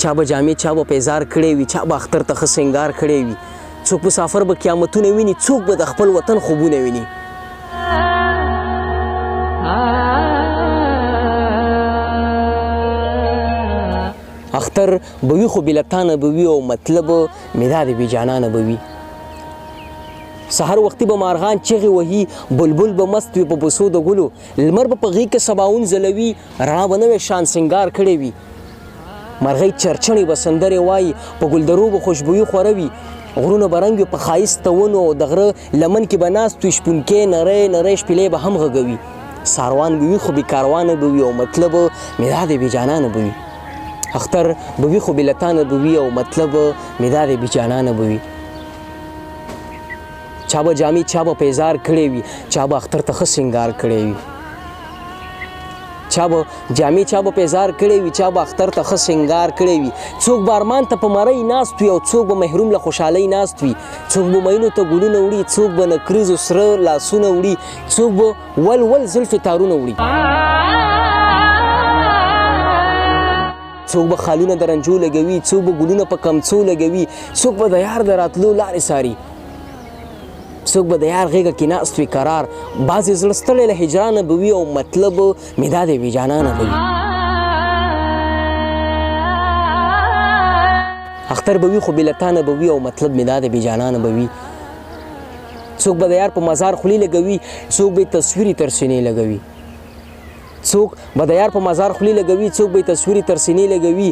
چا به جامې چا به پیزار کړی وي چا به اختر ته ښه سینګار کړی وي څوک مسافر به قیامتونه ویني څوک به د خپل وطن خوبونه ویني اختر به وي خو بېلتانه به وي او مطلب مې دا د بېجانانه به وي سحر وختي به مارغان چغې وهي بلبل به مست وي په بوسو د ګلو لمر به په غېږ کې سباوون ځلوي رڼا به نوی شان سینګار کړی وي مرغۍ چرچڼې به سندرې وایي په ګلدرو به خوشبويي خوره وي غرونه به رنګ وي په ښایسته ونو او د غره لمن کې به ناست وي شپونکې نری نری شپېلې به هم غږوي ساروان به وي خو بېکاروانه به وي او مطلب مې دا د بېجانانه به وي اختر به وي خو بېلتانه به وي او مطلب مې دا د بېجانانه به وي چا به جامې چا به پیزار کړی وي چا به اختر ته ښه سینګار کړی وي چا به جامې چا به پیزار کړی وي چا به اختر ته ښه سینګار کړی وي څوک به ارمان ته په مرۍ ناست وي او څوک به محروم له خوشحالۍ ناست وي څوک به مینو ته ګلونه وړي څوک به نکریزو سره لاسونه وړي څوک به ول ول زلفې تارونه وړي څوک به خالونه د رنجو لګوي څوک به ګلونه په کمڅو لګوي څوک به د یار د راتلو لارې څاري څوک به د یار غېږه کې ناست وي قرار بعضې زړه ستړی له هجرانه به وي او مطلب مې دا د بېجانانه به وي اختر به وي خو بېلتانه به وي او مطلب مې دا د بېجانانه به وي څوک به د یار په مزار خولې لګوي څوک به یې تصویر تر سینې لګوي څوک به د یار په مزار خولې لګوي څوک به یې تصویر تر سینې لګوي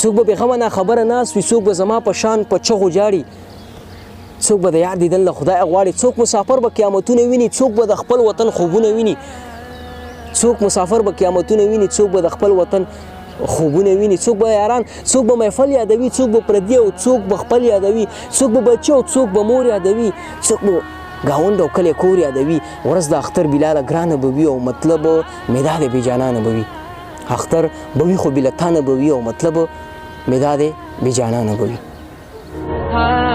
څوک به بېغمه ناخبره ناست وي څوک به زما په شان په چغو جاړي څوک به د یار دیدن له خدایه غواړي څوک مسافر به قیامتونه ویني څوک به د خپل وطن خوبونه ویني څوک مسافر به قیامتونه ویني څوک به د خپل وطن خوبونه ویني څوک به یاران څوک به محفل یادوي څوک به پردي او څوک به خپل یادوي څوک به بچي او څوک به مور یادوي څوک به ګاونډ او کلی کور یادوي ورځ د اختر بلاله ګرانه به وي او مطلب مې دا د بېجانانه به وي اختر به وي خو بېلتانه به وي او مطلب مې دا د بېجانانه به وي